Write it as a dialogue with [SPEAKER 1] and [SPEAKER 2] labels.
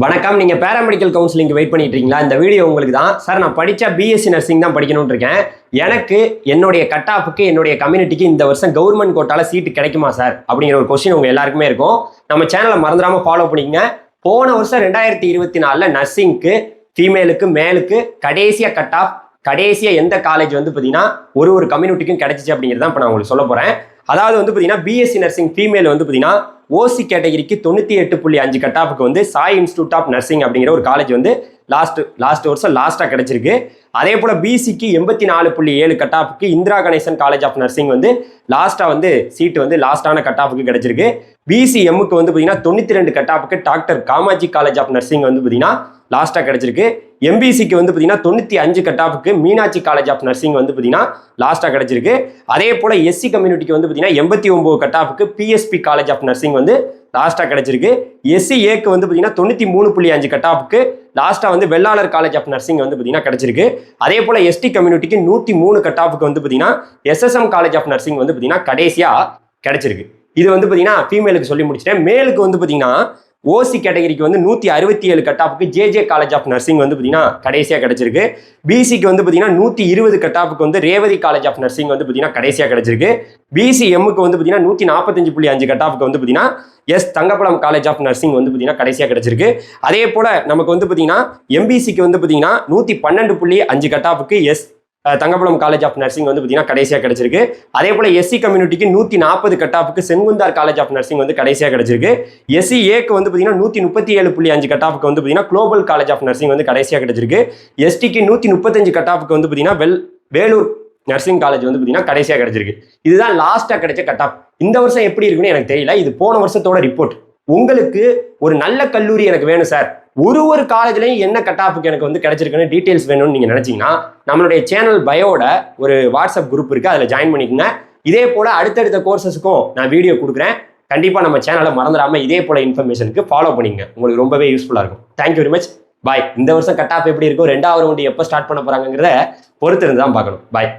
[SPEAKER 1] வணக்கம். நீங்க paramedical கவுன்சிலிங்க்கு wait பண்ணிட்டு இருக்கீங்களா? இந்த வீடியோ உங்களுக்கு தான். சார், நான் படிச்சா பிஎஸ்சி நர்சிங் தான் படிக்கணும்னு இருக்கேன். எனக்கு என்னுடைய கட் ஆஃப்க்கு என்னுடைய கம்யூனிட்டிக்கு இந்த வருஷம் கவர்மெண்ட் கோட்டால சீட்டு கிடைக்குமா சார் அப்படிங்கிற ஒரு கொஸ்டின் உங்க எல்லாருக்குமே இருக்கும். நம்ம சேனலை மறந்துடாம ஃபாலோ பண்ணிக்கங்க. போன வருஷம் 2024 நர்சிங்க்கு ஃபீமேலுக்கு மேலுக்கு கடைசியா கட் ஆஃப் கடைசியா எந்த காலேஜ் வந்து பார்த்தீங்கன்னா ஒரு கம்யூனிட்டிக்கும் கிடைச்சிச்சு அப்படிங்கிறது தான் இப்போ நான் உங்களுக்கு சொல்ல போறேன். அதாவது வந்து பார்த்தீங்கன்னா பிஎஸ்சி நர்சிங் ஃபீமேல் வந்து பார்த்தீங்கன்னா ஓசி கேட்டகரிக்கு 98.5 கட் ஆஃப்க்கு வந்து சாய் இன்ஸ்டியூட் ஆஃப் நர்சிங் அப்படிங்கிற ஒரு காலேஜ் வந்து லாஸ்ட் வருஷம் லாஸ்ட்டாக கிடைச்சிருக்கு. அதே போல் பிசிக்கு 84.7 கட் ஆஃப்க்கு Indira Ganesan college of nursing வந்து லாஸ்ட்டாக வந்து சீட்டு வந்து லாஸ்டான கட் ஆஃப்க்கு கிடைச்சிருக்கு. பிசிஎம்முக்கு வந்து பார்த்தீங்கன்னா 92 கட் ஆஃப்க்கு doctor Kamaji college of nursing வந்து பார்த்தீங்கன்னா லாஸ்ட்டாக கிடைச்சிருக்கு. எம்பிசிக்கு வந்து பார்த்தீங்கன்னா 95 கட் ஆஃப்க்கு மீனாட்சி காலேஜ் ஆஃப் நர்சிங் வந்து பார்த்தீங்கன்னா லாஸ்ட்டாக கிடைச்சிருக்கு. அதே போல் எஸ்சி கம்யூனிட்டிக்கு வந்து பார்த்தீங்கன்னா 89 கட் ஆஃப்க்கு பிஎஸ்பி காலேஜ் ஆஃப் நர்சிங் வந்து லாஸ்ட்டாக கிடைச்சிருக்கு. எஸ்சி ஏக்கு வந்து பார்த்தீங்கன்னா 93.5 கட் ஆஃப்க்கு லாஸ்ட்டாக வந்து வெள்ளாளர் காலேஜ் ஆஃப் நர்சிங் வந்து பார்த்தீங்கன்னா கிடைச்சிருக்கு. அதே போல் எஸ்டி கம்யூனிட்டிக்கு 103 கட் ஆஃப்க்கு வந்து பார்த்தீங்கன்னா எஸ்எஸ்எம் காலேஜ் ஆஃப் நர்சிங் வந்து பார்த்தீங்கன்னா கடைசியாக கிடைச்சிருக்கு. இது வந்து பார்த்தீங்கன்னா ஃபீமேலுக்கு சொல்லி முடிச்சிட்டேன். மேலுக்கு வந்து பார்த்தீங்கன்னா ஓசி கேட்டகரிக்கு வந்து 167 கட் ஆஃப்க்கு ஜேஜே காலேஜ் ஆஃப் நர்சிங் வந்து பார்த்தீங்கன்னா கடைசியாக கிடைச்சிருக்கு. பிசிக்கு வந்து பார்த்தீங்கன்னா 120 கட் ஆஃப்க்கு வந்து ரேவதி காலேஜ் ஆஃப் நர்சிங் வந்து பார்த்தீங்கன்னா கடைசியாக கிடைச்சிருக்கு. பிசிஎம்முக்கு வந்து பார்த்தீங்கன்னா 145.5 கட் ஆஃப்க்கு வந்து பார்த்தீங்கன்னா S Thangapazham college of nursing வந்து பார்த்தீங்கன்னா கடைசியாக கிடைச்சிருக்கு. அதே போல் நமக்கு வந்து பார்த்தீங்கன்னா எம்பிசிக்கு வந்து பார்த்தீங்கன்னா 112.5 கட் ஆஃப்க்கு S Thangapazham college of nursing வந்து பார்த்தீங்கன்னா கடைசியாக கிடைச்சிருக்கு. அதே போல் எஸ்சி கம்யூனிட்டிக்கு 140 கட் ஆஃப்க்கு செங்குந்தார் காலேஜ் ஆஃப் நர்சிங் வந்து கடைசியாக கிடைச்சிருக்கு. எஸ்சி ஏக்கு வந்து பார்த்தீங்கன்னா 137.5 கட் ஆஃப்க்கு வந்து பார்த்தீங்கன்னா குளோபல் காலேஜ் ஆஃப் நர்சிங் வந்து கடைசியாக கிடைச்சிருக்கு. எஸ்டிக்கு 135 கட் ஆஃப்க்கு வந்து பார்த்தீங்கன்னா வேலூர் நர்சிங் காலேஜ் வந்து பார்த்தீங்கன்னா கடைசியாக கிடைச்சிருக்கு. இதுதான் லாஸ்ட்டாக கிடைச்ச கட் ஆஃப். இந்த வருஷம் எப்படி இருக்குன்னு எனக்கு தெரியல. இது போன வருஷத்தோட ரிப்போர்ட். உங்களுக்கு ஒரு நல்ல கல்லூரி எனக்கு வேணும் சார், ஒரு காலேஜ்லையும் என்ன கட் ஆஃப்க்கு எனக்கு வந்து கிடைச்சிருக்குன்னு டீட்டெயில்ஸ் வேணும்னு நீங்கள் நினச்சிங்கன்னா நம்மளுடைய சேனல் பயோட ஒரு வாட்ஸ்அப் குரூப் இருக்குது, அதில் ஜாயின் பண்ணிக்கோங்க. இதே போல் அடுத்தடுத்த கோர்சஸுக்கும் நான் வீடியோ கொடுக்குறேன். கண்டிப்பாக நம்ம சேனலை மறந்துடாமல் இதே போல் இன்ஃபர்மேஷனுக்கு ஃபாலோ பண்ணிங்க. உங்களுக்கு ரொம்பவே யூஸ்ஃபுல்லாக இருக்கும். Thank you very much. பாய். இந்த வருஷம் கட் ஆஃப் எப்படி இருக்கும், 2வது ரவுண்டு எப்போ ஸ்டார்ட் பண்ண போகிறாங்கிறத பொறுத்து இருந்து தான் பார்க்கணும். பாய்.